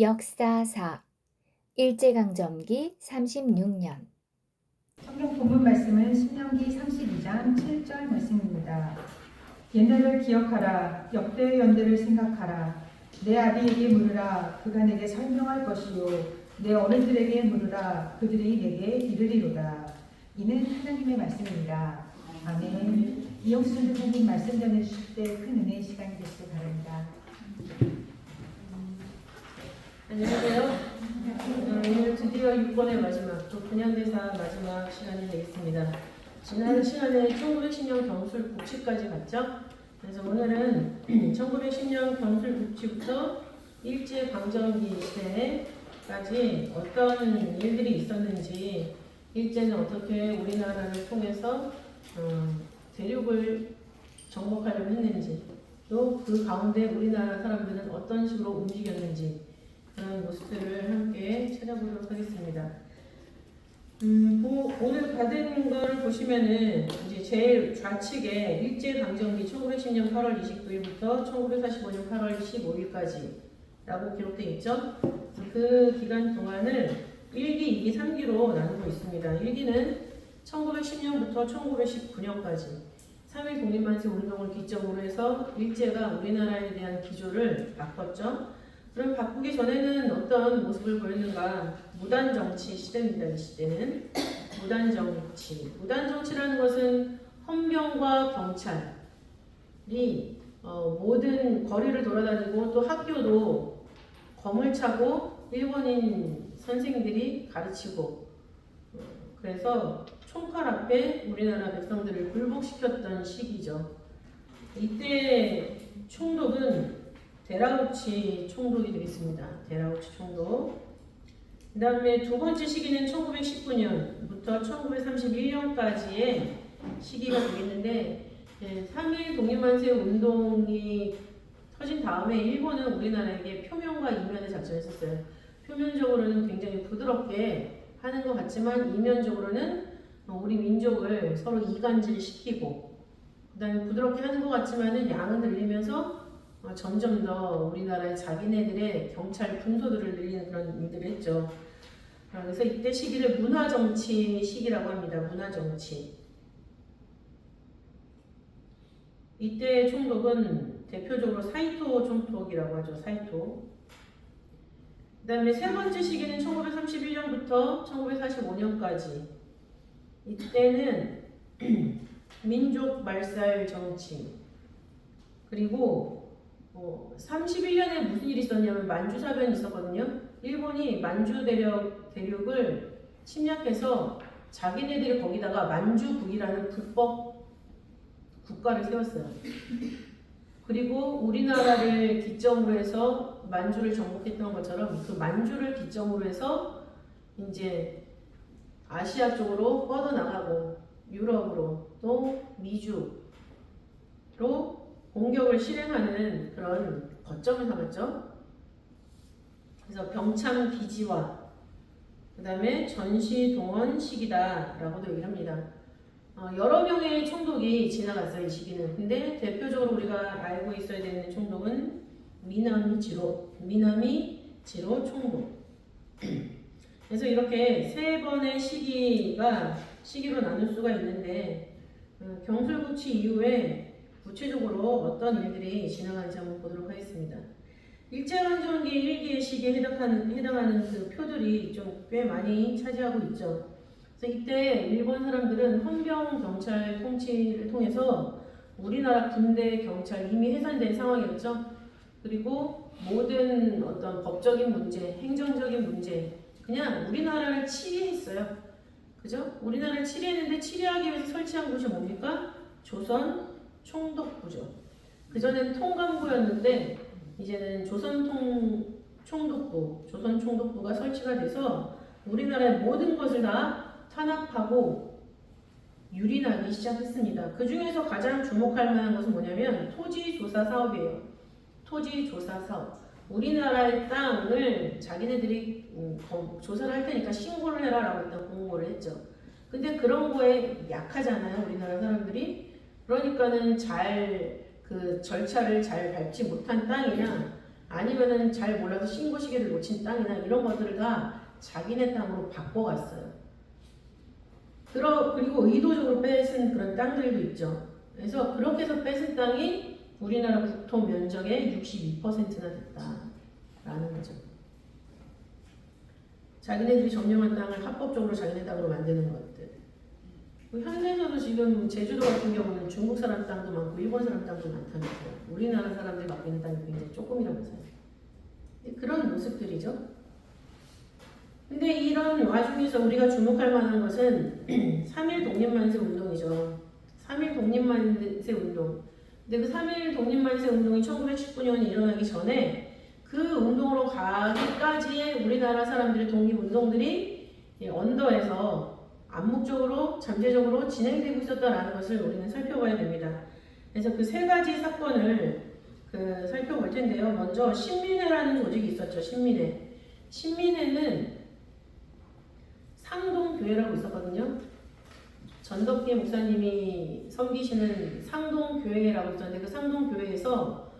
역사사 일제강점기 36년 성경 본문 말씀은 신명기 32장 7절 말씀입니다. 옛날을 기억하라. 역대의 연대를 생각하라. 내 아비에게 물으라. 그가 내게 설명할 것이요. 내 어른들에게 물으라. 그들이 내게 이르리로다. 이는 하나님의 말씀입니다. 아멘. 이영수 전도사님 말씀 전해주실 때 큰 은혜의 시간이 되시길 바랍니다. 안녕하세요. 오늘 드디어 6번의 마지막, 또 분양대사 마지막 시간이 되겠습니다. 지난 시간에 1910년 경술 국치까지 갔죠. 그래서 오늘은 1910년 경술 국치부터 일제강점기 시대까지 어떤 일들이 있었는지, 일제는 어떻게 우리나라를 통해서 대륙을 정복하려고 했는지, 또 그 가운데 우리나라 사람들은 어떤 식으로 움직였는지 그런 모습들을 함께 찾아보도록 하겠습니다. 오늘 받은 걸 보시면은 이제 제일 좌측에 일제강점기 1910년 8월 29일부터 1945년 8월 15일까지라고 기록되어 있죠. 그 기간 동안을 1기, 2기, 3기로 나누고 있습니다. 1기는 1910년부터 1919년까지 3.1 독립만세 운동을 기점으로 해서 일제가 우리나라에 대한 기조를 바꿨죠. 그럼 바꾸기 전에는 어떤 모습을 보였는가? 무단정치 시대입니다. 이 시대는 무단정치. 무단정치라는 것은 헌병과 경찰이 모든 거리를 돌아다니고, 또 학교도 검을 차고 일본인 선생들이 가르치고, 그래서 총칼 앞에 우리나라 백성들을 굴복시켰던 시기죠. 이때 총독은 데라우치 총독이 되겠습니다. 데라우치 총독. 그 다음에 두 번째 시기는 1919년부터 1931년까지의 시기가 되겠는데, 3.1 독립만세 운동이 터진 다음에 일본은 우리나라에게 표면과 이면의 작전을 썼어요. 표면적으로는 굉장히 부드럽게 하는 것 같지만 이면적으로는 우리 민족을 서로 이간질시키고, 그 다음에 부드럽게 하는 것 같지만은 양은 늘리면서 점점 더 우리나라의 자기네들의 경찰 군소들을 늘리는 그런 일들을 했죠. 그래서 이때 시기를 문화정치 시기라고 합니다. 문화정치. 이때 총독은 대표적으로 사이토 총독이라고 하죠. 사이토. 그 다음에 세 번째 시기는 1931년부터 1945년까지. 이때는 민족 말살 정치. 그리고 31년에 무슨 일이 있었냐면 만주사변이 있었거든요. 일본이 만주 대륙을 침략해서 자기네들이 거기다가 만주국이라는 불법 국가를 세웠어요. 그리고 우리나라를 기점으로 해서 만주를 정복했던 것처럼 그 만주를 기점으로 해서 이제 아시아 쪽으로 뻗어나가고 유럽으로 또 미주로 공격을 실행하는 그런 거점을 삼았죠. 그래서 병참 비지화, 그 다음에 전시동원 시기다라고도 얘기를 합니다. 여러 명의 총독이 지나갔어요. 이 시기는. 근데 대표적으로 우리가 알고 있어야 되는 총독은 미나미지로 총독. 그래서 이렇게 세 번의 시기로 나눌 수가 있는데, 경술국치 이후에 구체적으로 어떤 일들이 지나가는지 한번 보도록 하겠습니다. 일제강점기 1기의 시기에 해당하는 그 표들이 좀 꽤 많이 차지하고 있죠. 그래서 이때 일본 사람들은 헌병 경찰 통치를 통해서 우리나라 군대 경찰 이미 해산된 상황이었죠. 그리고 모든 어떤 법적인 문제, 행정적인 문제, 그냥 우리나라를 치리했어요. 그죠? 우리나라를 치리했는데 치리하기 위해서 설치한 곳이 뭡니까? 조선 총독부죠. 그전에는 통감부였는데 이제는 조선 총독부가 설치가 돼서 우리나라의 모든 것을 다 탄압하고 유린하기 시작했습니다. 그 중에서 가장 주목할 만한 것은 뭐냐면 토지조사 사업이에요. 토지조사 사업. 우리나라의 땅을 자기네들이 조사를 할 테니까 신고를 해라 라고 일단 공고를 했죠. 근데 그런 거에 약하잖아요, 우리나라 사람들이. 그러니까는 그 절차를 잘 밟지 못한 땅이나 아니면은 잘 몰라서 신고 시기를 놓친 땅이나 이런 것들을 다 자기네 땅으로 바꿔갔어요. 그리고 의도적으로 뺏은 그런 땅들도 있죠. 그래서 그렇게 해서 뺏은 땅이 우리나라 국토 면적의 62%나 됐다라는 거죠. 자기네들이 점령한 땅을 합법적으로 자기네 땅으로 만드는 것들. 현대에서도 지금 제주도 같은 경우는 중국 사람 땅도 많고 일본 사람 땅도 많다면서요. 우리나라 사람들이 맡고 있는 땅이 굉장히 조금이라면서요. 그런 모습들이죠. 근데 이런 와중에서 우리가 주목할 만한 것은 3.1 독립만세 운동이죠. 3.1 독립만세 운동. 근데 그 3.1 독립만세 운동이 1919년에 일어나기 전에 그 운동으로 가기까지의 우리나라 사람들의 독립운동들이 언더에서 암묵적으로 잠재적으로 진행되고 있었다라는 것을 우리는 살펴봐야 됩니다. 그래서 그 세 가지 사건을 살펴볼 텐데요. 먼저 신민회라는 조직이 있었죠. 신민회는 상동교회라고 있었거든요. 전덕기 목사님이 섬기시는 상동교회라고 있었는데 그 상동교회에서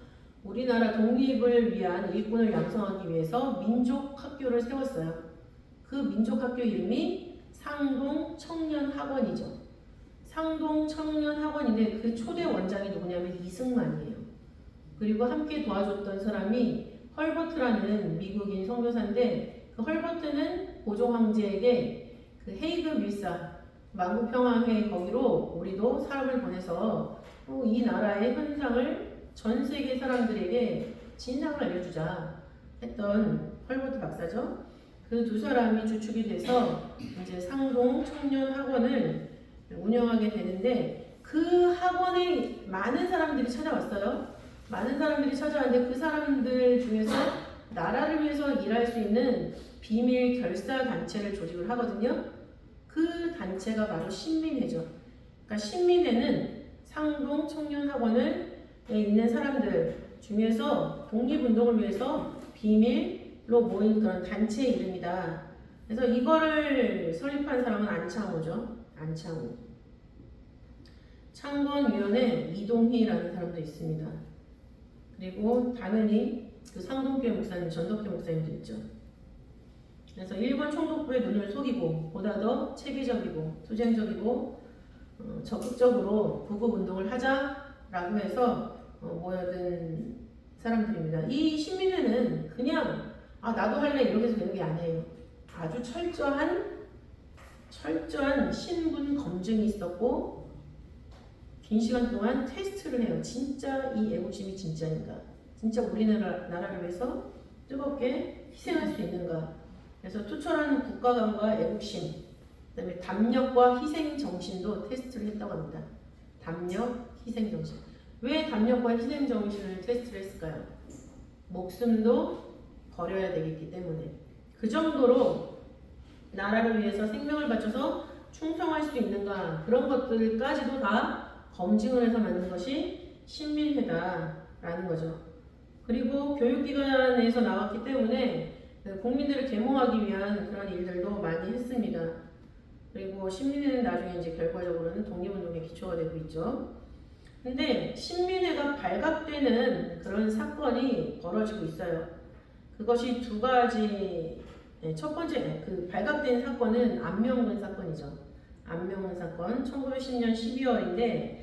우리나라 독립을 위한 일꾼을 양성하기 위해서 민족학교를 세웠어요. 그 민족학교 이름이 상동청년학원이죠. 상동청년학원인데 그 초대 원장이 누구냐면 이승만이에요. 그리고 함께 도와줬던 사람이 헐버트라는 미국인 선교사인데 그 헐버트는 고조 황제에게 그 헤이그 밀사 만국평화회 거기로 우리도 사람을 보내서 이 나라의 현상을 전 세계 사람들에게 진상을 알려주자 했던 헐버트 박사죠. 그 두 사람이 주축이 돼서 이제 상동 청년 학원을 운영하게 되는데 그 학원에 많은 사람들이 찾아왔어요. 많은 사람들이 찾아왔는데 그 사람들 중에서 나라를 위해서 일할 수 있는 비밀 결사 단체를 조직을 하거든요. 그 단체가 바로 신민회죠. 그러니까 신민회는 상동 청년학원에 있는 사람들 중에서 독립운동을 위해서 비밀로 모인 그런 단체 이름이다. 그래서 이거를 설립한 사람은 안창호죠. 안창호. 창건위원회 이동희라는 사람도 있습니다. 그리고 당연히 그 상동교회 목사님, 전덕기 목사님도 있죠. 그래서 일본 총독부의 눈을 속이고 보다 더 체계적이고 투쟁적이고 적극적으로 구국운동을 하자라고 해서 모여든 사람들입니다. 이 신민회는 그냥 나도 할래 이렇게 해서 되는 게 아니에요. 아주 철저한 신분 검증이 있었고 긴 시간 동안 테스트를 해요. 진짜 이 애국심이 진짜인가? 진짜 우리나라를 위해서 뜨겁게 희생할 수 있는가? 그래서 투철한 국가감과 애국심, 그다음에 담력과 희생 정신도 테스트를 했다고 합니다. 담력, 희생 정신. 왜 담력과 희생 정신을 테스트를 했을까요? 목숨도 버려야 되겠기 때문에. 그 정도로 나라를 위해서 생명을 바쳐서 충성할 수 있는가 그런 것들까지도 다 검증을 해서 만든 것이 신민회다라는 거죠. 그리고 교육기관에서 나왔기 때문에 국민들을 계몽하기 위한 그런 일들도 많이 했습니다. 그리고 신민회는 나중에 이제 결과적으로는 독립운동의 기초가 되고 있죠. 근데 신민회가 발각되는 그런 사건이 벌어지고 있어요. 그것이 두 가지. 첫 번째, 그 발각된 사건은 안명근 사건이죠. 안명근 사건, 1910년 12월인데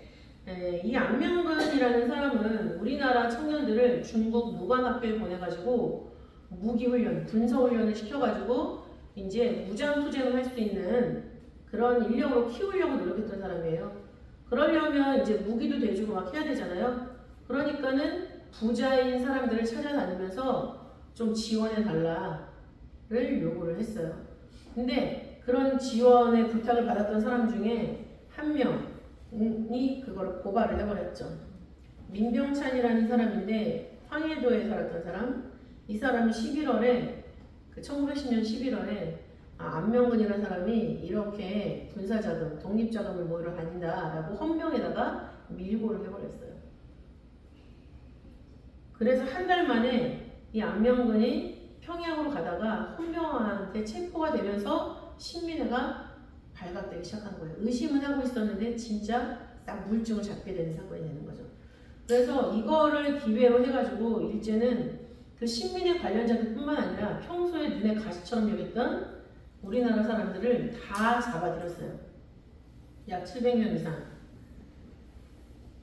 이 안명근이라는 사람은 우리나라 청년들을 중국 무관학교에 보내가지고 무기훈련, 군사훈련을 시켜가지고 이제 무장투쟁을 할 수 있는 그런 인력으로 키우려고 노력했던 사람이에요. 그러려면 이제 무기도 대주고 막 해야 되잖아요. 그러니까는 부자인 사람들을 찾아다니면서 좀 지원해 달라를 요구를 했어요. 근데 그런 지원의 부탁을 받았던 사람 중에 한 명이 그거를 고발을 해버렸죠. 민병찬이라는 사람인데 황해도에 살았던 사람. 이 사람이 11월에 1910년 11월에 안명근이라는 사람이 이렇게 군사자금, 독립자금을 모으러 다닌다라고 헌병에다가 밀고를 해버렸어요. 그래서 한 달 만에 이 안명근이 평양으로 가다가 헌병한테 체포가 되면서 신민회가 발각되기 시작한 거예요. 의심은 하고 있었는데 진짜 딱 물증을 잡게 되는 사건이 되는 거죠. 그래서 이거를 기회로 해가지고 일제는 그 식민의 관련자들뿐만 아니라 평소에 눈에 가시처럼 여겼던 우리나라 사람들을 다 잡아들였어요. 약 700명 이상.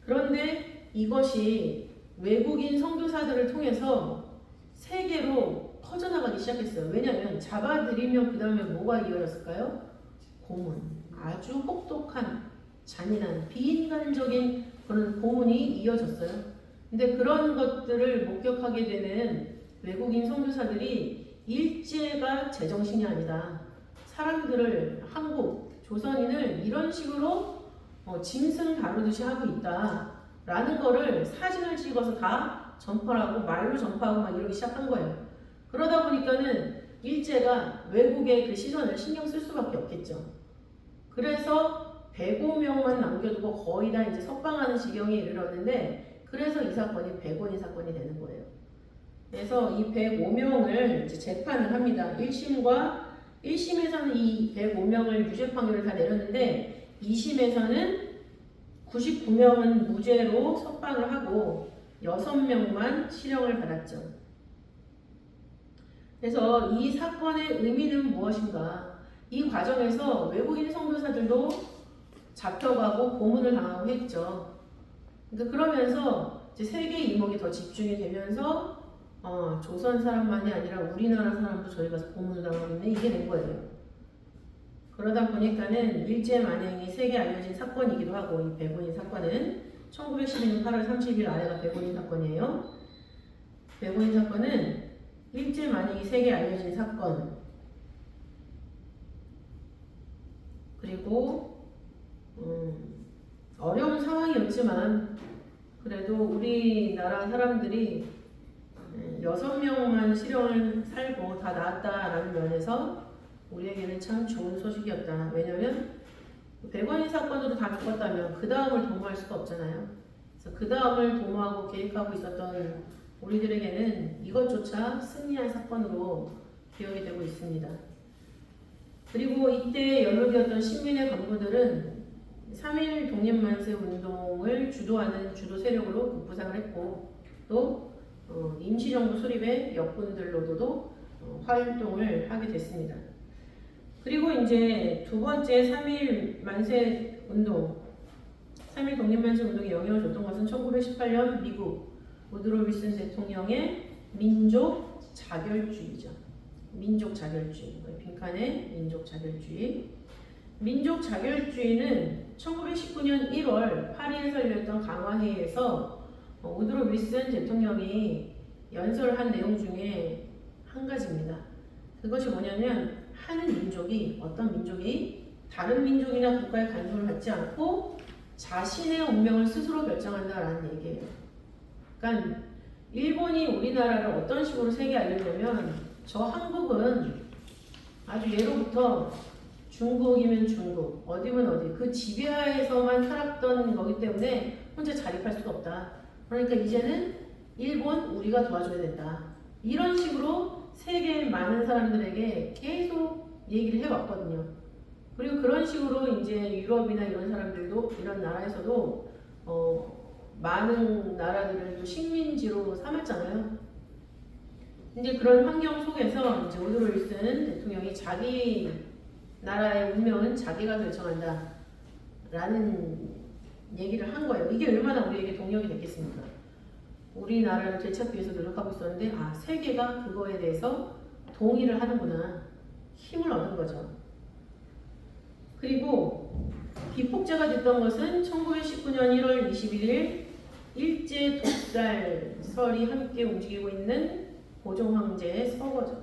그런데 이것이 외국인 선교사들을 통해서 세계로 퍼져나가기 시작했어요. 왜냐하면 잡아들이면 그 다음에 뭐가 이어졌을까요? 고문. 아주 혹독한, 잔인한, 비인간적인 그런 고문이 이어졌어요. 근데 그런 것들을 목격하게 되는 외국인 선교사들이 일제가 제정신이 아니다. 사람들을, 한국, 조선인을 이런 식으로 짐승 다루듯이 하고 있다라는 거를 사진을 찍어서 다 전파하고 말로 전파하고 막 이러기 시작한 거예요. 그러다 보니까는 일제가 외국의 그 시선을 신경 쓸 수밖에 없겠죠. 그래서 105명만 남겨두고 거의 다 이제 석방하는 지경에 이르렀는데, 그래서 이 사건이 백원인 사건이 되는 거예요. 그래서 이 105명을 이제 재판을 합니다. 1심에서는 이 105명을 유죄 판결을 다 내렸는데 2심에서는 99명은 무죄로 석방을 하고 6명만 실형을 받았죠. 그래서 이 사건의 의미는 무엇인가? 이 과정에서 외국인 선교사들도 잡혀가고 고문을 당하고 했죠. 그러니까 그러면서 이제 세계 이목이 더 집중이 되면서 조선 사람만이 아니라 우리나라 사람도 저희 가서 고문을 당하고 있는 이게 된 거예요. 그러다 보니까는 일제 만행이 세계 알려진 사건이기도 하고, 이 백원인 사건은 1912년 8월 30일 아래가 백원인 사건이에요. 백원인 사건은 일제 만행이 세계 알려진 사건, 그리고 어려운 상황이었지만 그래도 우리나라 사람들이 6명만 실형을 살고 다 나았다라는 면에서 우리에게는 참 좋은 소식이었다. 왜냐면 100원인 사건으로 다 죽었다면 그 다음을 도모할 수가 없잖아요. 그래서 그 다음을 도모하고 계획하고 있었던 우리들에게는 이것조차 승리한 사건으로 기억이 되고 있습니다. 그리고 이때 연루되었던 신민의 간부들은 3.1 독립만세 운동을 주도하는 주도 세력으로 급부상을 했고, 또 임시정부 수립의 역군들로도 활동을 하게 됐습니다. 그리고 이제 두 번째 3.1 만세 운동, 3.1 독립만세 운동이 영향을 줬던 것은 1918년 미국 우드로 윌슨 대통령의 민족 자결주의죠. 민족 자결주의, 빈칸의 민족 자결주의. 민족 자결주의는 1919년 1월 파리에서 열렸던 강화회의에서 우드로 윌슨 대통령이 연설한 내용 중에 한 가지입니다. 그것이 뭐냐면, 한 민족이, 어떤 민족이 다른 민족이나 국가의 간섭을 받지 않고 자신의 운명을 스스로 결정한다라는 얘기예요. 그러니까 일본이 우리나라를 어떤 식으로 세계에 알리냐면, 저 한국은 아주 예로부터 중국이면 중국, 어디면 어디, 그 지배하에서만 살았던 거기 때문에 혼자 자립할 수가 없다. 그러니까 이제는 일본 우리가 도와줘야 된다. 이런 식으로 세계 많은 사람들에게 계속 얘기를 해왔거든요. 그리고 그런 식으로 이제 유럽이나 이런 사람들도, 이런 나라에서도 많은 나라들을 또 식민지로 삼았잖아요. 이제 그런 환경 속에서 이제 우드로 윌슨 대통령이 자기 나라의 운명은 자기가 결정한다 라는 얘기를 한 거예요. 이게 얼마나 우리에게 동력이 됐겠습니까? 우리나라를 되찾기 위해서 노력하고 있었는데, 세계가 그거에 대해서 동의를 하는구나, 힘을 얻은 거죠. 그리고 비폭제가 됐던 것은 1919년 1월 21일 일제 독살설이 함께 움직이고 있는 고종 황제의 서거죠.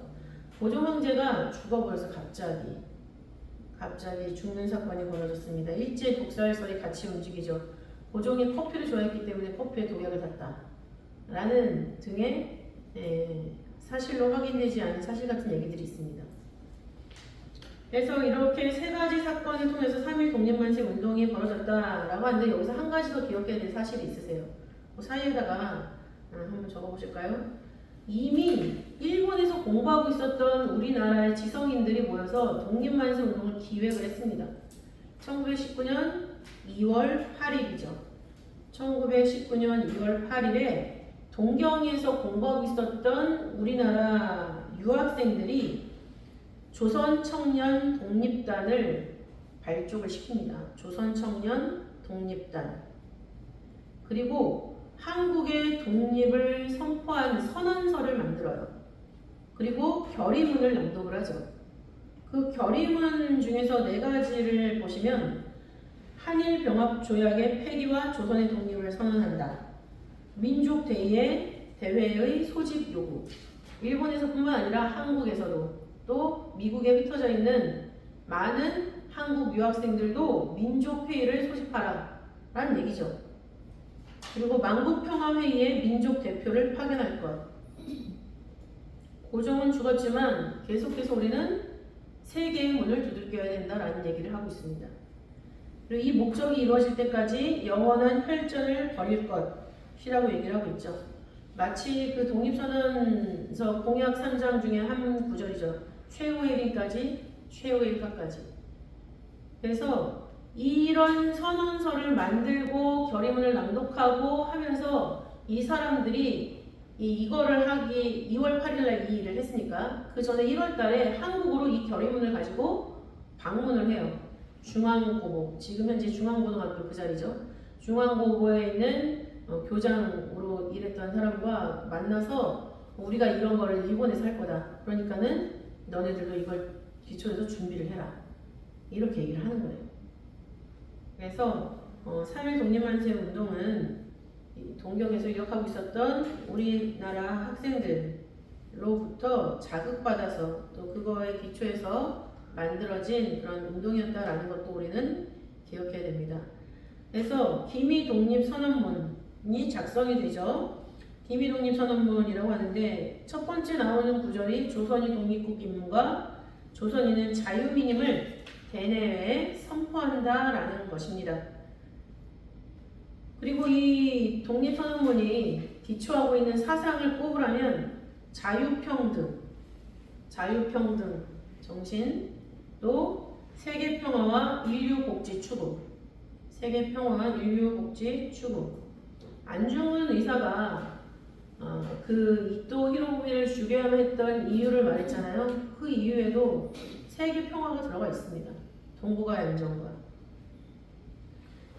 고종 황제가 죽어버려서 갑자기 죽는 사건이 벌어졌습니다. 일제 독살설이 같이 움직이죠. 고종이 커피를 좋아했기 때문에 커피에 독약을 탔다 라는 등의 사실로 확인되지 않은 사실 같은 얘기들이 있습니다. 그래서 이렇게 세 가지 사건을 통해서 3.1 독립만세 운동이 벌어졌다라고 하는데, 여기서 한 가지 더 기억해야 될 사실이 있으세요. 그 사이에다가 한번 적어보실까요? 이미 일본에서 공부하고 있었던 우리나라의 지성인들이 모여서 독립만세 운동을 기획을 했습니다. 1919년 2월 8일이죠. 1919년 2월 8일에 동경에서 공부하고 있었던 우리나라 유학생들이 조선 청년 독립단을 발족을 시킵니다. 조선 청년 독립단. 그리고 한국의 독립을 선포한 선언서를 만들어요. 그리고 결의문을 낭독을 하죠. 그 결의문 중에서 4가지를 보시면 한일병합조약의 폐기와 조선의 독립을 선언한다. 민족대의의 소집 요구. 일본에서뿐만 아니라 한국에서도 또 미국에 흩어져 있는 많은 한국 유학생들도 민족회의를 소집하라 라는 얘기죠. 그리고 만국평화회의에 민족대표를 파견할 것. 고종은 죽었지만 계속해서 우리는 세계의 문을 두들겨야 된다라는 얘기를 하고 있습니다. 그리고 이 목적이 이루어질 때까지 영원한 혈전을 벌일 것이라고 얘기를 하고 있죠. 마치 그 독립선언서 공약 3장 중에 한 구절이죠. 최후의 일인까지, 최후의 일까지. 그래서 이런 선언서를 만들고 결의문을 낭독하고 하면서 이 사람들이 이거를 하기 2월 8일날 이 일을 했으니까 그 전에 1월달에 한국으로 이 결의문을 가지고 방문을 해요. 중앙고보, 지금 현재 중앙고등학교 그 자리죠. 중앙고보에 있는 교장으로 일했던 사람과 만나서 우리가 이런 거를 일본에서 할 거다. 그러니까는 너네들도 이걸 기초해서 준비를 해라. 이렇게 얘기를 하는 거예요. 그래서 3.1 독립만세 운동은 동경에서 유학하고 있었던 우리나라 학생들로부터 자극받아서 또 그거에 기초해서 만들어진 그런 운동이었다라는 것도 우리는 기억해야 됩니다. 그래서 기미독립선언문이 작성이 되죠. 기미독립선언문이라고 하는데 첫 번째 나오는 구절이 조선이 독립국임과 조선인은 자유민임을 대내외에 선포한다라는 것입니다. 그리고 이 독립선언문이 기초하고 있는 사상을 꼽으라면 자유평등 정신, 또 세계평화와 인류복지 추구, 안중근 의사가 그 이토 히로부미를 죽여야만 했던 이유를 말했잖아요. 그 이유에도 세계평화가 들어가 있습니다. 동북아 안정과.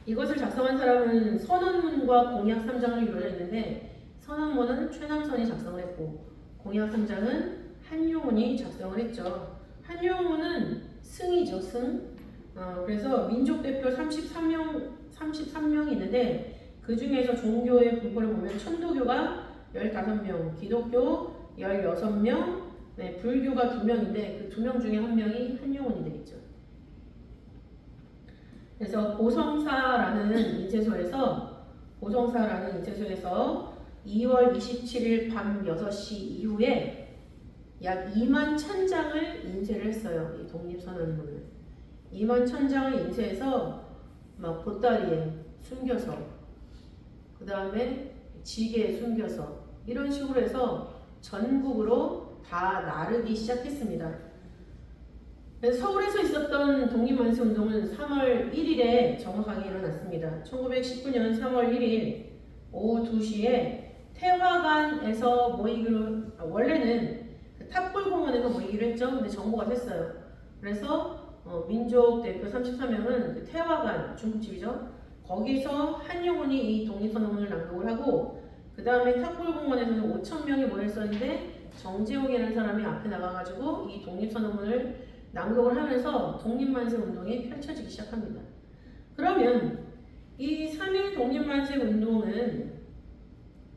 이것을 작성한 사람은 선언문과 공약 3장을 이루어져 있는데 선언문은 최남선이 작성을 했고 공약 3장은 한용운이 작성을 했죠. 한용운은 승이죠, 승. 그래서 민족대표 33명이 있는데 그 중에서 종교의 분포를 보면 천도교가 15명, 기독교 16명, 네, 불교가 2명인데 그 2명 중에 1명이 한용운이 되겠죠. 그래서 보성사라는 인쇄소에서 2월 27일 밤 6시 이후에 약 2만 1000장을 인쇄를 했어요. 이 독립선언문을 2만 1000장을 인쇄해서 막 보따리에 숨겨서 그 다음에 지게에 숨겨서 이런 식으로 해서 전국으로 다 나르기 시작했습니다. 그래서 서울에서 있었던 독립만세운동은 3월 1일에 정확하게 일어났습니다. 1919년 3월 1일 오후 2시에 태화관에서 모이기로, 원래는 탑골공원에서 모이기로 했죠. 근데 정보가 됐어요. 그래서 민족대표 34명은 그 태화관, 중국집이죠. 거기서 한용운이 이 독립선언문을 낭독을 하고 그 다음에 탑골공원에서는 5,000명이 모였었는데 정재용이라는 사람이 앞에 나가가지고 이 독립선언문을 낭독을 하면서 독립만세 운동이 펼쳐지기 시작합니다. 그러면 이 3.1 독립만세 운동은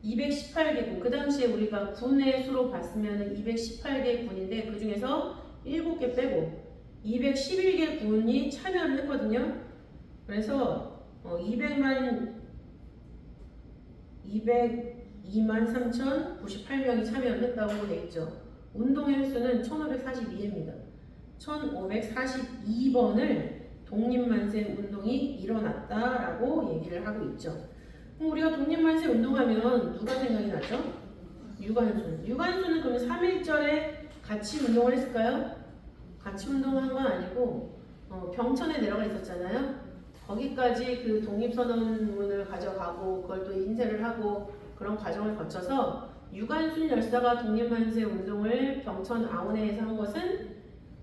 218개 군, 그 당시에 우리가 군의 수로 봤으면 218개 군인데 그 중에서 7개 빼고 211개 군이 참여를 했거든요. 그래서 202만 3,098명이 참여를 했다고 되어 있죠. 운동의 횟수는 1542회입니다. 1542번을 독립만세 운동이 일어났다라고 얘기를 하고 있죠. 그럼 우리가 독립만세 운동하면 누가 생각이 나죠? 유관순. 유관순은 그러면 3.1절에 같이 운동을 했을까요? 같이 운동한 건 아니고 병천에 내려가 있었잖아요. 거기까지 그 독립선언문을 가져가고 그걸 또 인쇄를 하고 그런 과정을 거쳐서 유관순 열사가 독립만세 운동을 병천 아우네에서 한 것은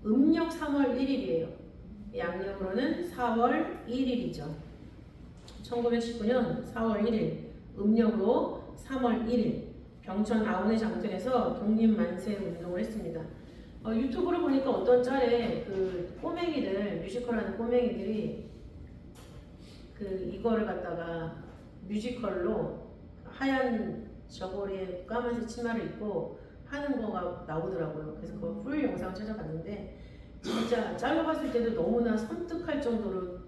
음력 3월 1일이에요. 양력으로는 4월 1일이죠. 1919년 4월 1일, 음력으로 3월 1일 병천 아우네 장터에서 독립만세 운동을 했습니다. 유튜브를 보니까 어떤 짤에 그 꼬맹이들, 뮤지컬하는 꼬맹이들이 이거를 갖다가 뮤지컬로 하얀 저고리에 까만색 치마를 입고 하는 거가 나오더라고요. 그래서 그 풀 영상 찾아봤는데 진짜 짤로 봤을 때도 너무나 섬뜩할 정도로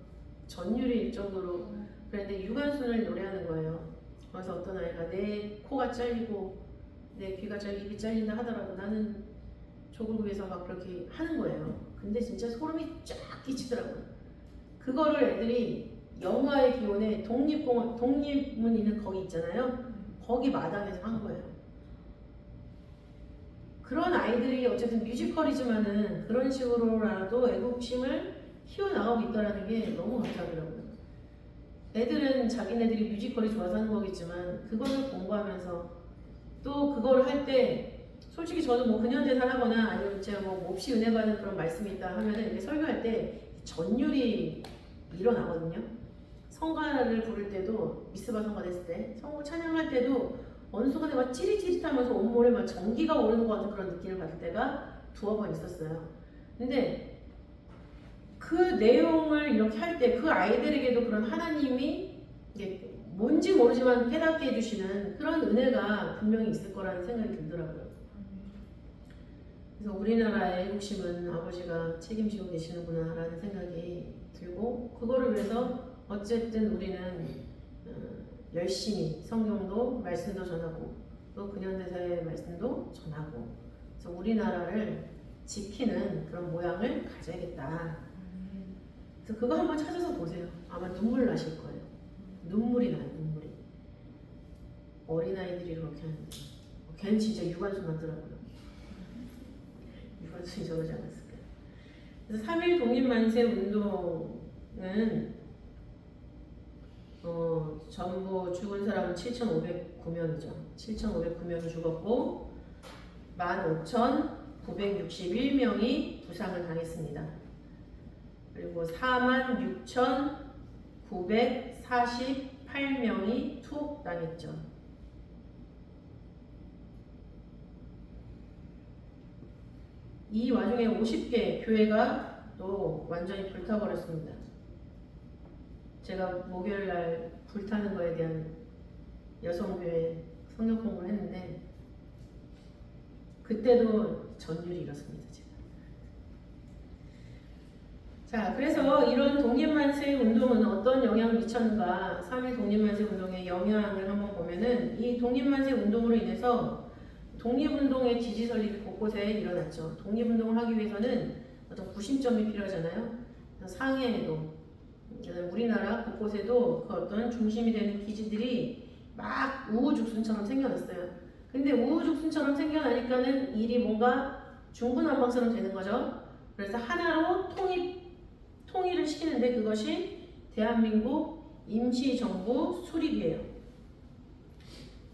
전율일 정도로 그런데 유관순을 노래하는 거예요. 그래서 어떤 아이가 내 코가 잘리고 내 귀가 잘리고 입이 잘린다 하더라도 나는 족을 위해서 막 그렇게 하는 거예요. 근데 진짜 소름이 쫙 끼치더라고요. 그거를 애들이 영화의 기원에 독립문 있는 거기 있잖아요. 거기 마당에서 한 거예요. 그런 아이들이 어쨌든 뮤지컬이지만은 그런 식으로라도 애국심을 키워나가고 있다는 게 너무 감사하더라고요. 애들은 자기네들이 뮤지컬이 좋아서 하는 거겠지만 그거를 공부하면서 또 그거를 할 때 솔직히 저도 뭐 근현대사하거나 아니면 제가 뭐 몹시 은혜 받는 그런 말씀이 있다 하면은 이렇게 설교할 때 전율이 일어나거든요. 성가를 부를 때도 미스바 성가 됐을 때 성부 찬양할 때도 어느 순간에 막 찌릿찌릿하면서 온몸에 막 전기가 오르는 것 같은 그런 느낌을 받을 때가 두어 번 있었어요. 근데 그 내용을 이렇게 할 때 그 아이들에게도 그런 하나님이 이게 뭔지 모르지만 깨닫게 해주시는 그런 은혜가 분명히 있을 거라는 생각이 들더라고요. 그래서 우리나라의 애국심은 아버지가 책임지고 계시는구나라는 생각이 들고 그거를 위해서 어쨌든 우리는 열심히 성경도 말씀도 전하고 또 근현대사의 말씀도 전하고 그래서 우리나라를 지키는 그런 모양을 가져야겠다. 그래서 그거 한번 찾아서 보세요. 아마 눈물 나실 거예요. 눈물이 나요. 눈물이. 어린아이들이 그렇게 하는데 걔는 진짜 유관순 같더라고요. 유관순이 저러지 않았을까요? 그래서 3.1 독립만세 운동은 전부 죽은 사람은 7,509명이죠. 7,509명이 죽었고 15,961명이 부상을 당했습니다. 그리고 46,948명이 투옥당했죠. 이 와중에 50개 교회가 또 완전히 불타버렸습니다. 제가 목요일날 불타는 거에 대한 여성교회 성경 공부를 했는데 그때도 전율이 이렇습니다. 제가. 자, 그래서 이런 독립만세 운동은 어떤 영향을 미쳤는가 3.1 독립만세 운동의 영향을 한번 보면은 이 독립만세 운동으로 인해서 독립운동의 지지 설립이 곳곳에 일어났죠. 독립운동을 하기 위해서는 어떤 구심점이 필요하잖아요. 상해에도 우리나라 곳곳에도 그 어떤 중심이 되는 기지들이 막 우후죽순처럼 생겨났어요. 근데 우후죽순처럼 생겨나니까는 일이 뭔가 중구난방처럼 되는 거죠. 그래서 하나로 통일을 시키는데 그것이 대한민국 임시정부 수립이에요.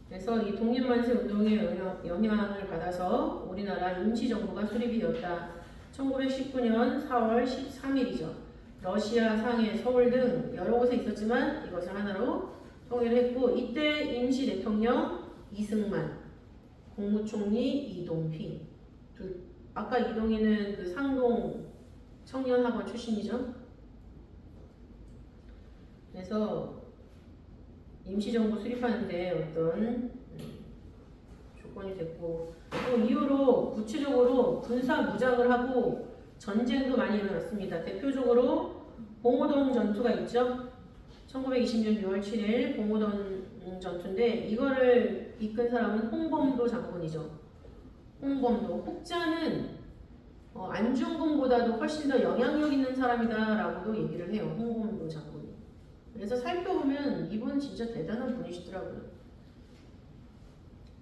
그래서 이 독립만세 운동의 영향을 받아서 우리나라 임시정부가 수립이 되었다. 1919년 4월 13일이죠. 러시아, 상해, 서울 등 여러 곳에 있었지만 이것을 하나로 통일했고 이때 임시 대통령 이승만, 국무총리 이동휘. 아까 이동희는 그 상동 청년학원 출신이죠. 그래서 임시정부 수립하는데 어떤 조건이 됐고 또 이후로 구체적으로 군사 무장을 하고 전쟁도 많이 일어났습니다. 대표적으로 봉오동 전투가 있죠. 1920년 6월 7일 봉오동 전투인데 이거를 이끈 사람은 홍범도 장군이죠. 홍범도. 혹자는 안중근보다도 훨씬 더 영향력 있는 사람이다라고도 얘기를 해요. 홍범도 장군이. 그래서 살펴보면 이분 진짜 대단한 분이시더라고요.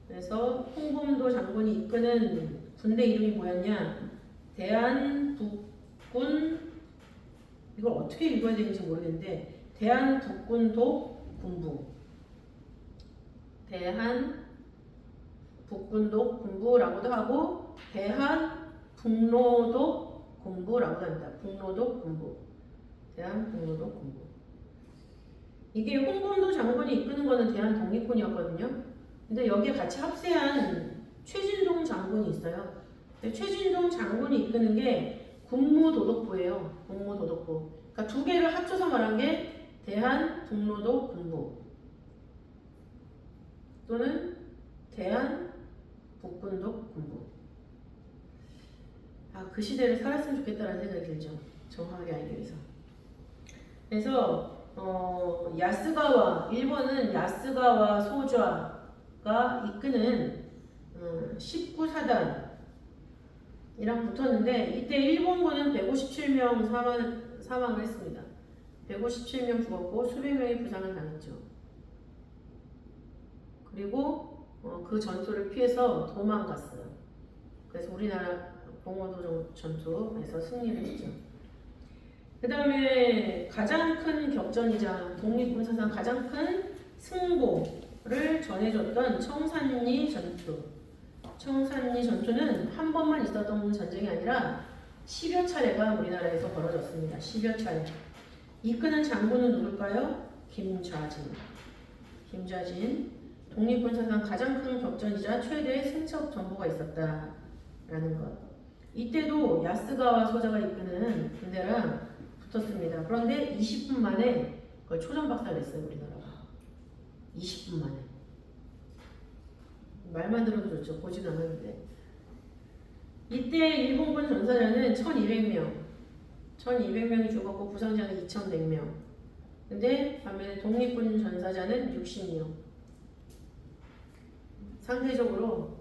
그래서 홍범도 장군이 이끄는 군대 이름이 뭐였냐? 대한북군, 이걸 어떻게 읽어야 되는지 모르겠는데 대한북군독 군부, 대한 북군독 군부라고도 하고 대한 북로독 군부라고도 합니다. 북로독 군부. 대한 북로독 군부. 이게 홍범도 장군이 이끄는 거는 대한 독립군이었거든요. 근데 여기에 같이 합세한 최진동 장군이 있어요. 근데 최진동 장군이 이끄는 게 군무도독부예요. 군무도독부. 그러니까 두 개를 합쳐서 말한 게 대한 북로독 군부 또는 대한 북군독 군부. 그 시대를 살았으면 좋겠다라는 생각이 들죠. 정확하게 알기 위해서. 그래서 야스가와 일본은 야스가와 소좌가 이끄는 19사단이랑 붙었는데 이때 일본군은 157명 사망을 했습니다. 157명 죽었고 수백 명이 부상을 당했죠. 그리고 그 전투를 피해서 도망갔어요. 그래서 우리나라 봉오도 전투에서 승리를 했죠. 그 다음에 가장 큰 격전이자 독립군 사상 가장 큰 승보를 전해줬던 청산리 전투. 청산리 전투는 한 번만 있었던 전쟁이 아니라 10여 차례가 우리나라에서 벌어졌습니다. 10여 차례. 이끄는 장군은 누굴까요? 김좌진. 김좌진. 독립군 사상 가장 큰 격전이자 최대의 승적 전보가 있었다라는 것. 이때도 야스가와 소자가 이끄는 군대랑 붙었습니다. 그런데 20분 만에 그걸 초전박살냈어요. 우리나라가 20분 만에. 말만 들어도 좋죠. 보지도 않았는데. 이때 일본군 전사자는 1200명이 죽었고 부상자는 2100명. 근데 반면에 독립군 전사자는 60명. 상대적으로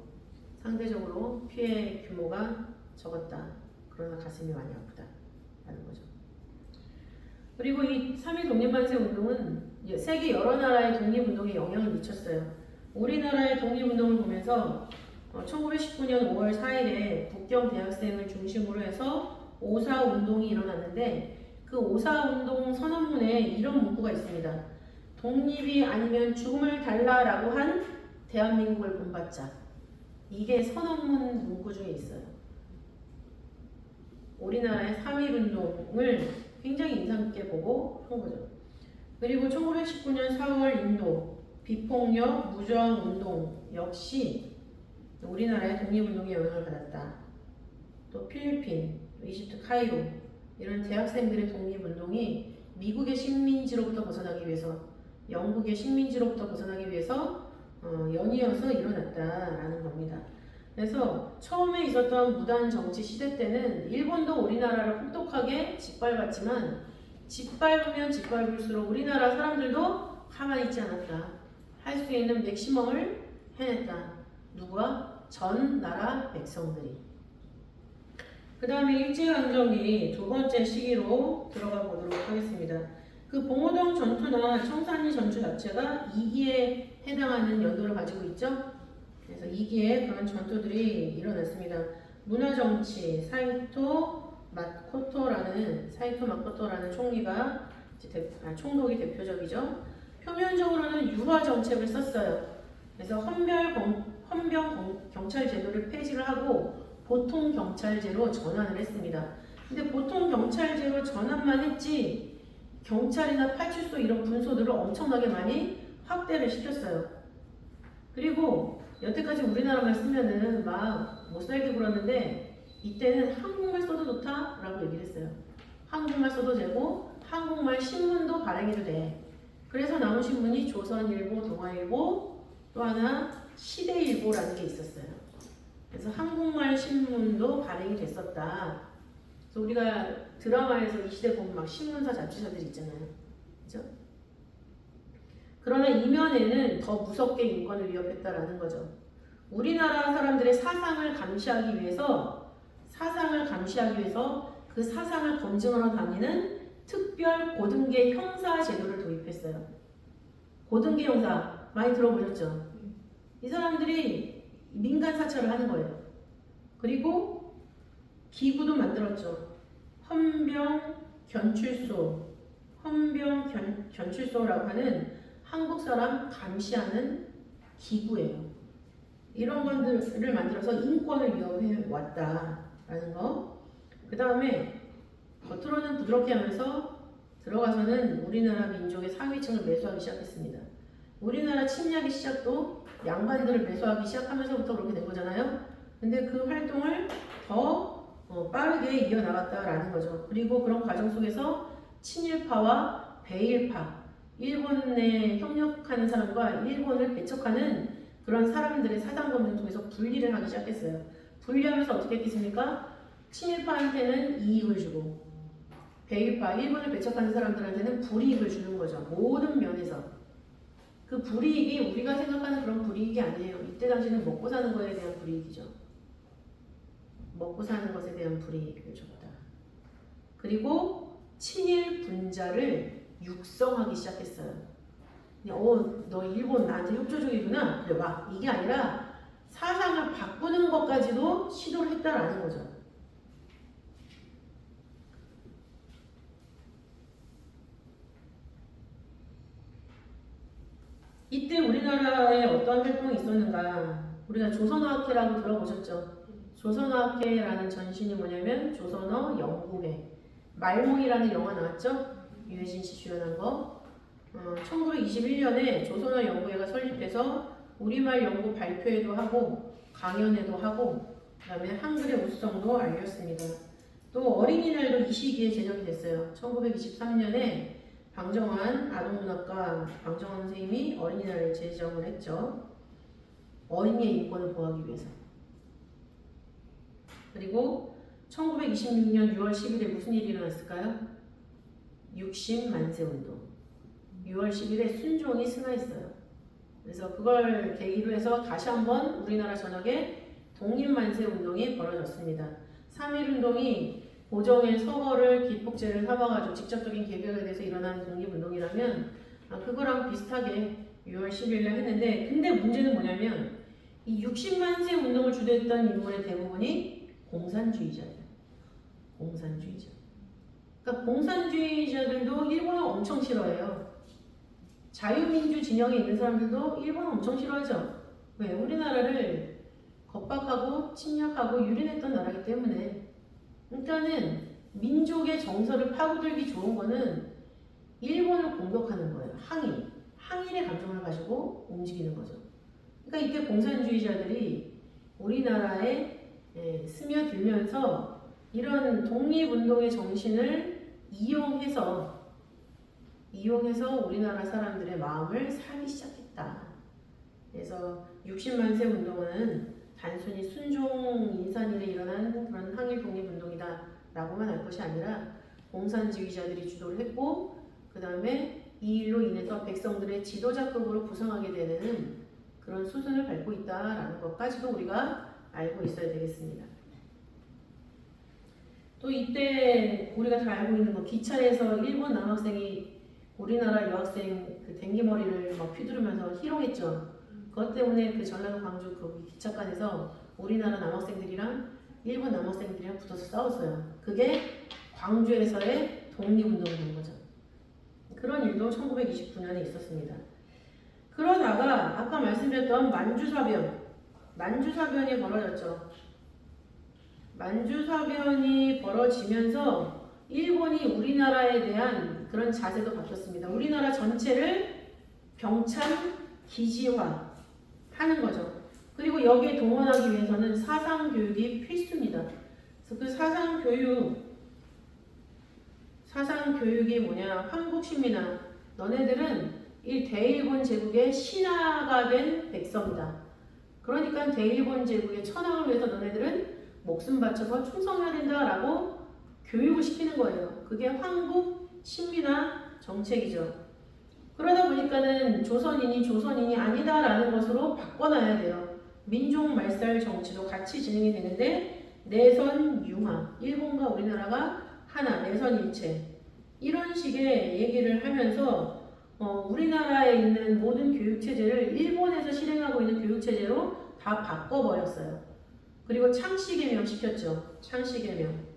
피해 규모가 적었다. 그러나 가슴이 많이 아프다라는 거죠. 그리고 이 3.1 독립만세 운동은 세계 여러 나라의 독립운동에 영향을 미쳤어요. 우리나라의 독립운동을 보면서 1919년 5월 4일에 북경 대학생을 중심으로 해서 5.4 운동이 일어났는데 그 5.4 운동 선언문에 이런 문구가 있습니다. 독립이 아니면 죽음을 달라라고 한 대한민국을 본받자. 이게 선언문 문구 중에 있어요. 우리나라의 3.1 운동을 굉장히 인상 깊게 보고 한 거죠. 그리고 1919년 4월 인도 비폭력 무저항 운동 역시 우리나라의 독립운동에 영향을 받았다. 또 필리핀, 이집트 카이로 이런 대학생들의 독립운동이 미국의 식민지로부터 벗어나기 위해서 영국의 식민지로부터 벗어나기 위해서 연이어서 일어났다라는 겁니다. 그래서 처음에 있었던 무단 정치 시대 때는 일본도 우리나라를 혹독하게 짓밟았지만 짓밟으면 짓밟을수록 우리나라 사람들도 가만히 있지 않았다. 할 수 있는 맥시멈을 해냈다. 누가? 전 나라 백성들이. 그 다음에 일제강점기 두 번째 시기로 들어가 보도록 하겠습니다. 그 봉오동 전투나 청산리 전투 자체가 2기에 해당하는 연도를 가지고 있죠. 그래서 2기에 그런 전투들이 일어났습니다. 문화정치 사이토 마코토라는 총리가 총독이 대표적이죠. 표면적으로는 유화 정책을 썼어요. 그래서 헌병 경찰 제도를 폐지를 하고 보통 경찰제로 전환을 했습니다. 근데 보통 경찰제로 전환만 했지 경찰이나 파출소 이런 분소들을 엄청나게 많이 확대를 시켰어요. 그리고 여태까지 우리나라말 쓰면은 막 못 살게 굴었는데 이때는 한국말 써도 좋다라고 얘기를 했어요. 한국말 써도 되고 한국말 신문도 발행해도 돼. 그래서 나온 신문이 조선일보, 동아일보, 또 하나 시대일보라는 게 있었어요. 그래서 한국말 신문도 발행이 됐었다. 그래서 우리가 드라마에서 이 시대 보면 막 신문사, 잡지사들이 있잖아요. 그죠? 그러나 이면에는 더 무섭게 인권을 위협했다라는 거죠. 우리나라 사람들의 사상을 감시하기 위해서 그 사상을 검증하러 다니는 특별 고등계 형사 제도를 도입했어요. 고등계 형사 많이 들어보셨죠? 이 사람들이 민간 사찰을 하는 거예요. 그리고 기구도 만들었죠. 헌병견출소라고 하는 한국 사람 감시하는 기구예요. 이런 것들을 만들어서 인권을 위협해 왔다라는 거. 그 다음에 겉으로는 부드럽게 하면서 들어가서는 우리나라 민족의 상위층을 매수하기 시작했습니다. 우리나라 침략의 시작도 양반들을 매수하기 시작하면서부터 그렇게 된 거잖아요. 근데 그 활동을 더 빠르게 이어나갔다라는 거죠. 그리고 그런 과정 속에서 친일파와 배일파, 일본에 협력하는 사람과 일본을 배척하는 그런 사람들의 사상 검증 통해서 분리를 하기 시작했어요. 분리하면서 어떻게 했겠습니까? 친일파한테는 이익을 주고 배일파, 일본을 배척하는 사람들한테는 불이익을 주는 거죠. 모든 면에서. 그 불이익이 우리가 생각하는 그런 불이익이 아니에요. 이때 당시는 먹고 사는 것에 대한 불이익이죠. 먹고 사는 것에 대한 불이익을 줬다. 그리고 친일 분자를 육성하기 시작했어요. 너 일본 나한테 협조적이구나. 그래 와. 이게 아니라 사상을 바꾸는 것까지도 시도를 했다라는 거죠. 이때 우리나라에 어떤 활동이 있었는가? 우리가 조선어학회라고 들어보셨죠? 조선어학회라는 전신이 뭐냐면 조선어 연구회. 말몽이라는 영화 나왔죠? 유해진 씨 주연한 거. 1921년에 조선어 연구회가 설립돼서 우리말 연구 발표회도 하고 강연회도 하고 그다음에 한글의 우수성도 알렸습니다. 또 어린이날도 이 시기에 제정이 됐어요. 1923년에 방정환 아동문학가 방정환 선생님이 어린이날을 제정을 했죠. 어린이의 인권을 보호하기 위해서. 그리고 1926년 6월 10일에 무슨 일이 일어났을까요? 60만세 운동. 6월 10일에 순종이 승하했어요. 그래서 그걸 계기로 해서 다시 한번 우리나라 전역에 독립만세 운동이 벌어졌습니다. 3.1 운동이 고종의 서거를 기폭제를 삼아가지고 직접적인 계획에 대해서 일어난 독립운동이라면 그거랑 비슷하게 6월 10일에 했는데 근데 문제는 뭐냐면 이 60만세 운동을 주도했던 인물의 대부분이 공산주의자예요. 공산주의자. 그러니까 공산주의자들도 일본을 엄청 싫어해요. 자유민주 진영에 있는 사람들도 일본을 엄청 싫어하죠. 왜? 우리나라를 겁박하고 침략하고 유린했던 나라이기 때문에. 그러니까는 민족의 정서를 파고들기 좋은 거는 일본을 공격하는 거예요. 항일의 감정을 가지고 움직이는 거죠. 그러니까 이때 공산주의자들이 우리나라에 스며들면서 이런 독립운동의 정신을 이용해서 우리나라 사람들의 마음을 사기 시작했다. 그래서 60만세 운동은 단순히 순종 인산일에 일어난 그런 항일 독립운동이다 라고만 할 것이 아니라 공산주의자들이 주도를 했고 그 다음에 이 일로 인해서 백성들의 지도자급으로 부상하게 되는 그런 수순을 밟고 있다라는 것까지도 우리가 알고 있어야 되겠습니다. 또 이때 우리가 다 알고 있는 거 기차에서 일본 남학생이 우리나라 여학생 그 댕기머리를 막 휘두르면서 희롱했죠. 그것 때문에 그 전라도 광주 그 기차간에서 우리나라 남학생들이랑 일본 남학생들이랑 붙어서 싸웠어요. 그게 광주에서의 독립운동이 된 거죠. 그런 일도 1929년에 있었습니다. 그러다가 아까 말씀드렸던 만주사변이 벌어졌죠. 만주사변이 벌어지면서 일본이 우리나라에 대한 그런 자세도 바뀌었습니다. 우리나라 전체를 병참 기지화 하는 거죠. 그리고 여기에 동원하기 위해서는 사상교육이 필수입니다. 그래서 그 사상교육이 뭐냐? 황국신민아, 너네들은 이 대일본 제국의 신하가 된 백성이다. 그러니까 대일본 제국의 천황을 위해서 너네들은 목숨 바쳐서 충성해야 된다라고 교육을 시키는 거예요. 그게 황국 신민화 정책이죠. 그러다 보니까는 조선인이 아니다라는 것으로 바꿔놔야 돼요. 민족 말살 정치도 같이 진행이 되는데 내선 융화, 일본과 우리나라가 하나, 내선 일체 이런 식의 얘기를 하면서 우리나라에 있는 모든 교육체제를 일본에서 실행하고 있는 교육체제로 다 바꿔버렸어요. 그리고 창씨개명 시켰죠. 창씨개명.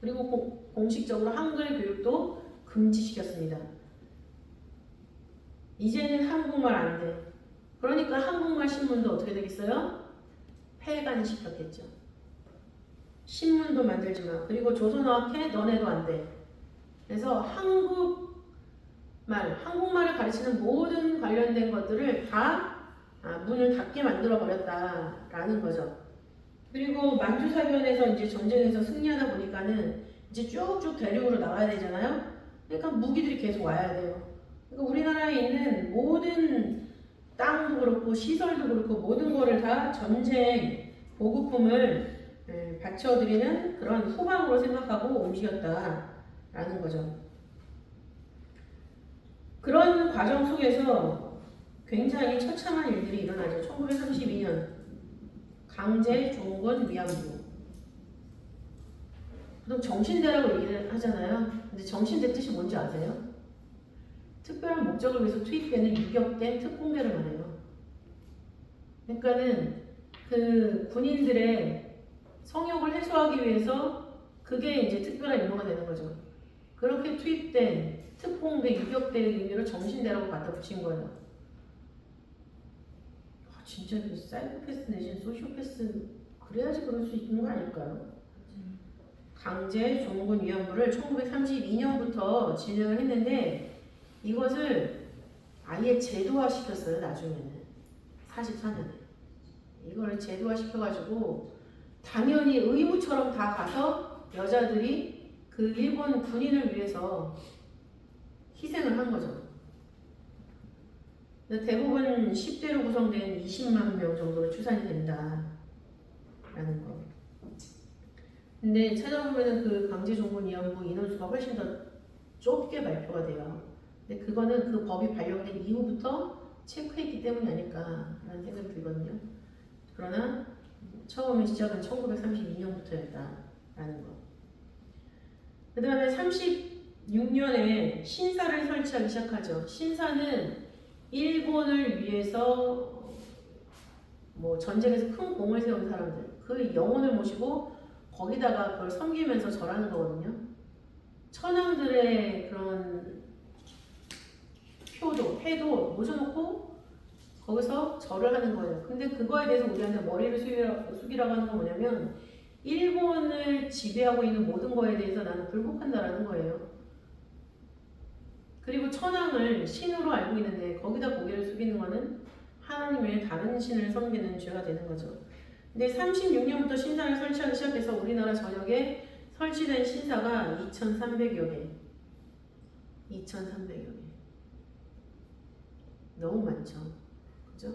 그리고 공식적으로 한글 교육도 금지시켰습니다. 이제는 한국말 안 돼. 그러니까 한국말 신문도 어떻게 되겠어요? 폐간시켰겠죠. 신문도 만들지 마. 그리고 조선어학회 너네도 안 돼. 그래서 한국말을 가르치는 모든 관련된 것들을 다 문을 닫게 만들어 버렸다라는 거죠. 그리고 만주사변에서 이제 전쟁에서 승리하다 보니까는 이제 쭉쭉 대륙으로 나가야 되잖아요. 그러니까 무기들이 계속 와야 돼요. 그러니까 우리나라에 있는 모든 땅도 그렇고 시설도 그렇고 모든 거를 다 전쟁 보급품을 받쳐드리는 그런 후방으로 생각하고 움직였다라는 거죠. 그런 과정 속에서 굉장히 처참한 일들이 일어나죠. 1932년 강제 종군 위안부. 보통 정신대라고 얘기를 하잖아요. 근데 정신대 뜻이 뭔지 아세요? 특별한 목적을 위해서 투입되는 유격대 특공대를 말해요. 그러니까는 그 군인들의 성욕을 해소하기 위해서 그게 이제 특별한 임무가 되는 거죠. 그렇게 투입된 특공대, 유격대의 의미로 정신대라고 갖다 붙인 거예요. 진짜 그 사이코패스 내지는 소시오패스 그래야지 그럴 수 있는 거 아닐까요? 강제 종군 위안부를 1932년부터 진행을 했는데 이것을 아예 제도화 시켰어요. 나중에는 44년에 이걸 제도화 시켜가지고 당연히 의무처럼 다 가서 여자들이 그 일본 군인을 위해서 희생을 한 거죠. 대부분 10대로 구성된 20만 명 정도로 추산이 된다라는 거. 근데 찾아보면은 그 강제 종군 위안부 인원수가 훨씬 더 좁게 발표가 돼요. 근데 그거는 그 법이 발령된 이후부터 체크했기 때문이 아닐까라는 생각이 들거든요. 그러나 처음에 시작은 1932년부터였다라는 거. 그 다음에 36년에 신사를 설치하기 시작하죠. 신사는 일본을 위해서 뭐 전쟁에서 큰 공을 세운 사람들, 그 영혼을 모시고 거기다가 그걸 섬기면서 절하는 거거든요. 천황들의 그런 패도 모셔놓고 거기서 절을 하는 거예요. 근데 그거에 대해서 우리한테 머리를 숙이라고 하는 건 뭐냐면 일본을 지배하고 있는 모든 거에 대해서 나는 불복한다라는 거예요. 그리고 천황을 신으로 알고 있는데 거기다 고개를 숙이는 거는 하나님 외에 다른 신을 섬기는 죄가 되는 거죠. 근데 36년부터 신사를 설치하기 시작해서 우리나라 전역에 설치된 신사가 2,300여 개. 2,300여 개. 너무 많죠. 그죠?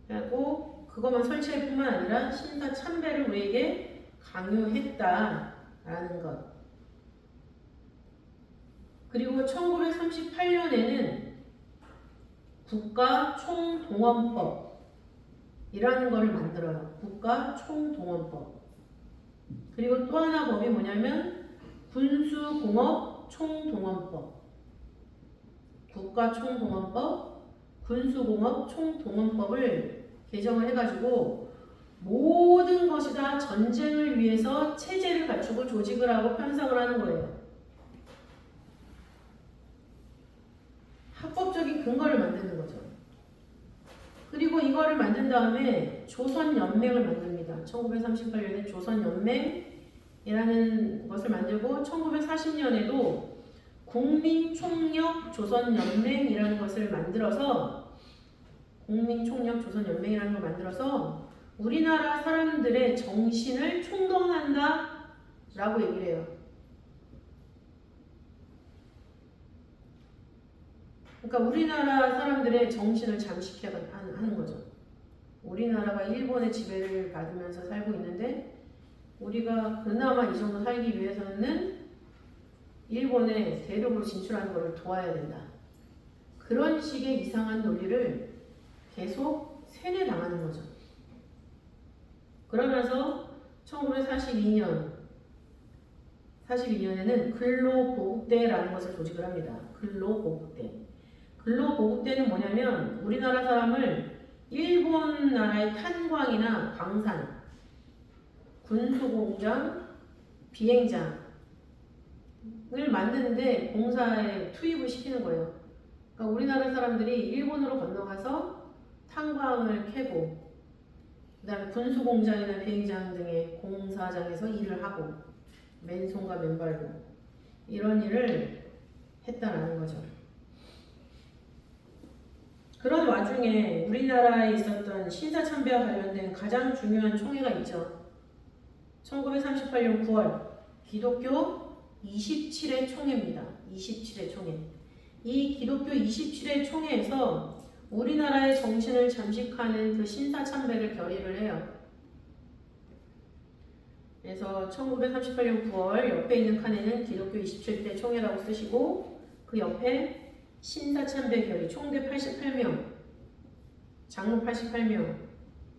그리고 그것만 설치할 뿐만 아니라 신사 참배를 우리에게 강요했다라는 것. 그리고 1938년에는 국가총동원법이라는 것을 만들어요. 국가총동원법. 그리고 또 하나 법이 뭐냐면 군수공업총동원법. 국가총동원법, 군수공업총동원법을 개정을 해가지고 모든 것이 다 전쟁을 위해서 체제를 갖추고 조직을 하고 편성을 하는 거예요. 합법적인 근거를 만드는 거죠. 그리고 이거를 만든 다음에 조선연맹을 만듭니다. 1938년에 조선연맹이라는 것을 만들고 1940년에도 국민총력조선연맹이라는 것을 만들어서 국민총력조선연맹이라는 걸 만들어서 우리나라 사람들의 정신을 총동원한다 라고 얘기를 해요. 그러니까 우리나라 사람들의 정신을 잠식해야 하는 거죠. 우리나라가 일본의 지배를 받으면서 살고 있는데 우리가 그나마 이 정도 살기 위해서는 일본의 대륙으로 진출하는 것을 도와야 된다. 그런 식의 이상한 논리를 계속 세뇌당하는 거죠. 그러면서 1942년에는 근로보국대라는 것을 조직을 합니다. 근로보국대. 근로보국대는 뭐냐면 우리나라 사람을 일본 나라의 탄광이나 광산, 군수공장, 비행장을 만드는데 봉사에 투입을 시키는 거예요. 그러니까 우리나라 사람들이 일본으로 건너가서 탄광을 캐고 그다음에 군수공장이나 비행장 등의 공사장에서 일을 하고 맨손과 맨발로 이런 일을 했다라는 거죠. 그런 와중에 우리나라에 있었던 신사참배와 관련된 가장 중요한 총회가 있죠. 1938년 9월 기독교 27회 총회입니다. 27회 총회. 이 기독교 27회 총회에서 우리나라의 정신을 잠식하는 그 신사참배를 결의를 해요. 그래서 1938년 9월 옆에 있는 칸에는 기독교 27대 총회라고 쓰시고 그 옆에 신사참배 결의 총대 88명, 장로 88명,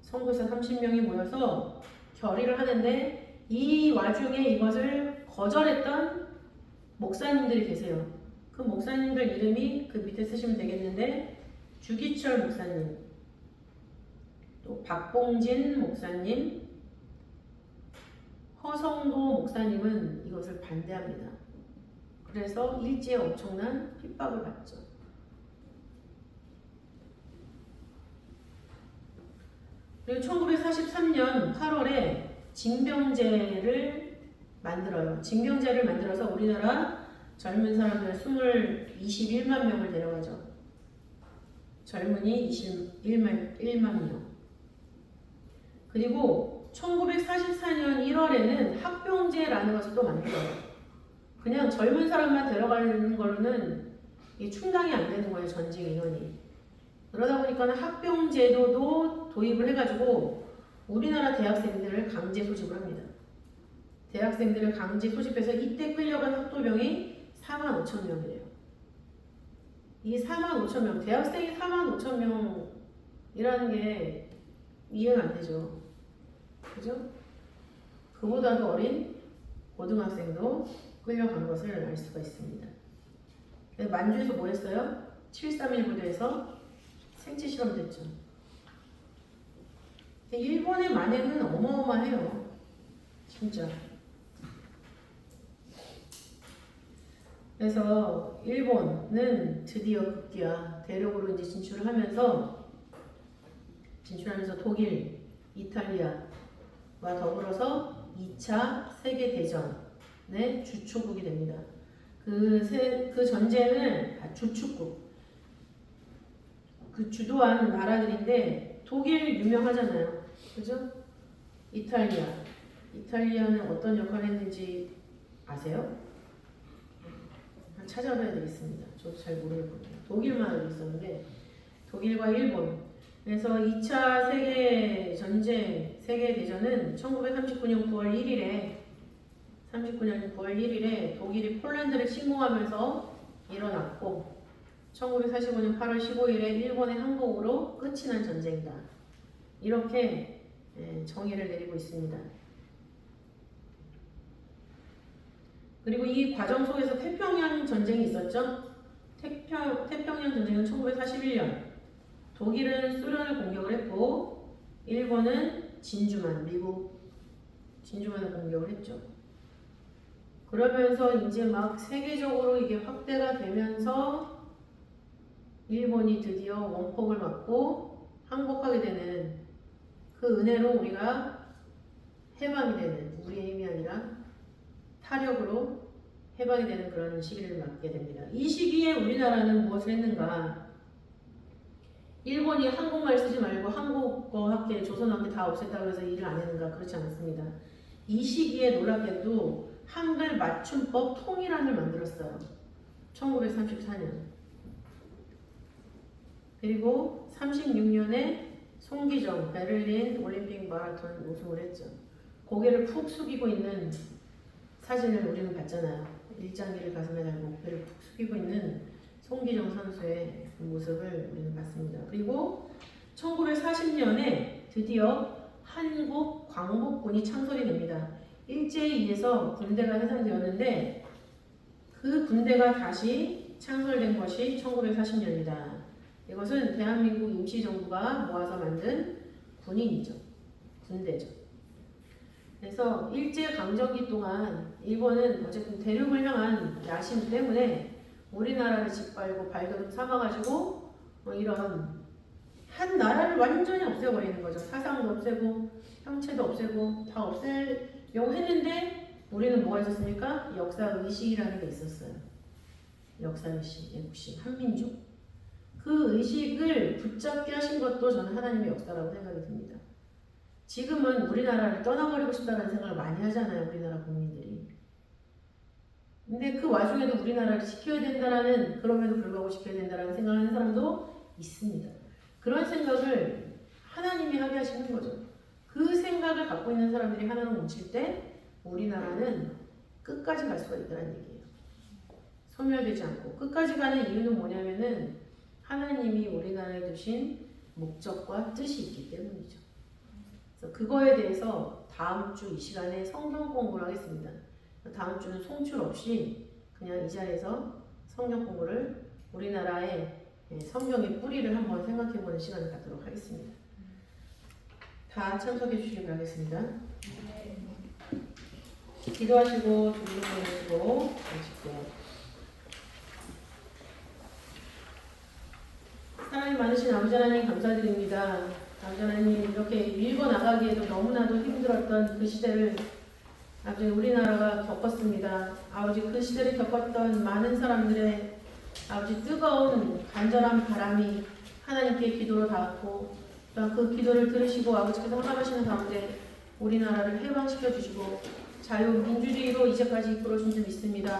선교사 30명이 모여서 결의를 하는데 이 와중에 이것을 거절했던 목사님들이 계세요. 그 목사님들 이름이 그 밑에 쓰시면 되겠는데 주기철 목사님, 또 박봉진 목사님, 허성도 목사님은 이것을 반대합니다. 그래서 일제에 엄청난 핍박을 받죠. 그리고 1943년 8월에 징병제를 만들어요. 징병제를 만들어서 우리나라 젊은 사람들 21만 명을 데려가죠. 젊은이 21만 명. 그리고 1944년 1월에는 합병제라는 것을 또 만들어요. 그냥 젊은 사람만 데려가는 걸로는 이게 충당이 안 되는 거예요, 전직 인원이. 그러다 보니까 합병제도도 도입을 해가지고 우리나라 대학생들을 강제 소집을 합니다. 대학생들을 강제 소집해서 이때 끌려간 학도병이 4만 5천 명이래요. 이 4만 5천 명, 대학생이 4만 5천 명이라는 게 이해가 안 되죠. 그죠? 그보다도 어린 고등학생도 끌려간 것을 알 수가 있습니다. 만주에서 뭐 했어요? 7.3.1 부대에서 생체 실험 됐죠. 일본의 만행은 어마어마해요. 진짜. 그래서 일본은 드디어 급기야 대륙으로 이제 진출하면서 독일, 이탈리아와 더불어서 2차 세계대전의 주축국이 됩니다. 그 전쟁을 주축국, 그 주도한 나라들인데 독일 유명하잖아요. 그죠? 이탈리아는 어떤 역할을 했는지 아세요? 찾아봐야 되겠습니다. 저도 잘 모르겠거든요. 독일만 알고 있었는데 독일과 일본. 그래서 2차 세계대전은 1939년 9월 1일에 독일이 폴란드를 침공하면서 일어났고 1945년 8월 15일에 일본의 항복으로 끝이 난 전쟁이다. 이렇게 정의를 내리고 있습니다. 그리고 이 과정 속에서 태평양 전쟁이 있었죠. 태평양 전쟁은 1941년 독일은 소련을 공격을 했고 일본은 미국 진주만을 공격을 했죠. 그러면서 이제 막 세계적으로 이게 확대가 되면서 일본이 드디어 원폭을 맞고 항복하게 되는 그 은혜로 우리가 해방이 되는, 우리의 힘이 아니라 타력으로 해방이 되는 그런 시기를 맞게 됩니다. 이 시기에 우리나라는 무엇을 했는가? 일본이 한국말 쓰지 말고 한국어 학계, 조선학계 다 없앴다고 해서 일을 안 했는가? 그렇지 않습니다. 이 시기에 놀랍게도 한글 맞춤법 통일안을 만들었어요. 1934년. 그리고 36년에 송기정 베를린 올림픽 마라톤 우승을 했죠. 고개를 푹 숙이고 있는 사진을 우리는 봤잖아요. 일장기를 가슴에 달고 고개를 푹 숙이고 있는 송기정 선수의 모습을 우리는 봤습니다. 그리고 1940년에 드디어 한국 광복군이 창설이 됩니다. 일제에 의해서 군대가 해산되었는데 그 군대가 다시 창설된 것이 1940년이다. 이것은 대한민국 임시정부가 모아서 만든 군인이죠. 군대죠. 그래서 일제강점기 동안 일본은 어쨌든 대륙을 향한 야심 때문에 우리나라를 짓밟고 발돋움 삼아가지고 이런 한 나라를 완전히 없애버리는 거죠. 사상도 없애고 형체도 없애고 다 없애려고 했는데 우리는 뭐가 있었습니까? 역사의식이라는 게 있었어요. 역사의식, 애국심, 한민족. 그 의식을 붙잡게 하신 것도 저는 하나님의 역사라고 생각이 듭니다. 지금은 우리나라를 떠나버리고 싶다는 생각을 많이 하잖아요. 우리나라 국민들이. 근데 그 와중에도 우리나라를 지켜야 된다라는, 그럼에도 불구하고 지켜야 된다라는 생각을 하는 사람도 있습니다. 그런 생각을 하나님이 하게 하시는 거죠. 그 생각을 갖고 있는 사람들이 하나로 뭉칠 때 우리나라는 끝까지 갈 수가 있다는 얘기예요. 소멸되지 않고. 끝까지 가는 이유는 뭐냐면은 하나님이 우리나라에 두신 목적과 뜻이 있기 때문이죠. 그래서 그거에 대해서 다음 주 이 시간에 성경 공부를 하겠습니다. 다음 주는 송출 없이 그냥 이 자리에서 성경 공부를 우리나라의 성경의 뿌리를 한번 생각해보는 시간을 갖도록 하겠습니다. 다 참석해 주시기 바라겠습니다. 기도하시고 주기도 보내시고 마칠게요. 사랑이 많으신 아버지 하나님 감사드립니다. 아버지 하나님 이렇게 밀고 나가기에도 너무나도 힘들었던 그 시대를 아버지 우리나라가 겪었습니다. 아버지 그 시대를 겪었던 많은 사람들의 아버지 뜨거운 간절한 바람이 하나님께 기도로 닿았고 또한 그 기도를 들으시고 아버지께서 허락하시는 가운데 우리나라를 해방시켜 주시고 자유민주주의로 이제까지 이끌어준 줄 믿습니다.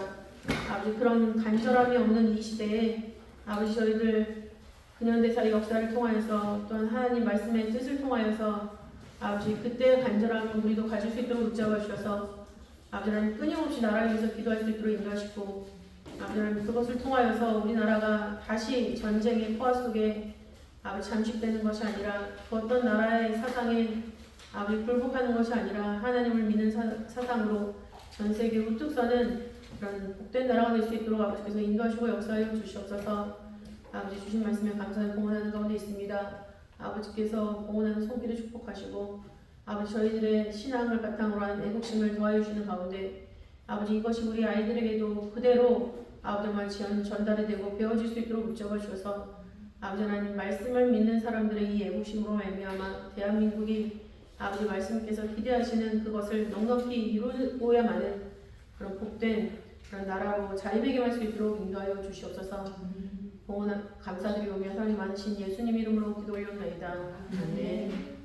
아버지 그런 간절함이 없는 이 시대에 아버지 저희들 근현대사의 역사를 통하여서 또한 하나님 말씀의 뜻을 통하여서 아버지 그때의 간절함을 우리도 가질 수 있도록 붙잡아 주셔서 아버지 하나님 끊임없이 나라를 위해서 기도할 수 있도록 인도하시고 아버지 하나님 그것을 통하여서 우리나라가 다시 전쟁의 포화 속에 아버지 잠식되는 것이 아니라 그 어떤 나라의 사상에 아버지 굴복하는 것이 아니라 하나님을 믿는 사상으로 전 세계 우뚝 서는 그런 복된 나라가 될 수 있도록 아버지께서 인도하시고 역사하여 주시옵소서. 아버지 주신 말씀에 감사를 봉헌하는 가운데 있습니다. 아버지께서 봉헌하는 손길을 축복하시고 아버지 저희들의 신앙을 바탕으로 한 애국심을 더하여 주시는 가운데 아버지 이것이 우리 아이들에게도 그대로 아버지만 전달이 되고 배워질 수 있도록 붙잡아 주셔서 아버지 하나님 말씀을 믿는 사람들의 이 애국심으로 말미암아 대한민국이 아버지 말씀께서 기대하시는 그것을 넉넉히 이루고야만은 그런 복된 그런 나라로 자리매김할 수 있도록 인도하여 주시옵소서. 봉헌 감사드리오며 사랑이 많으신 예수님 이름으로 기도 올려옵나이다. 아멘.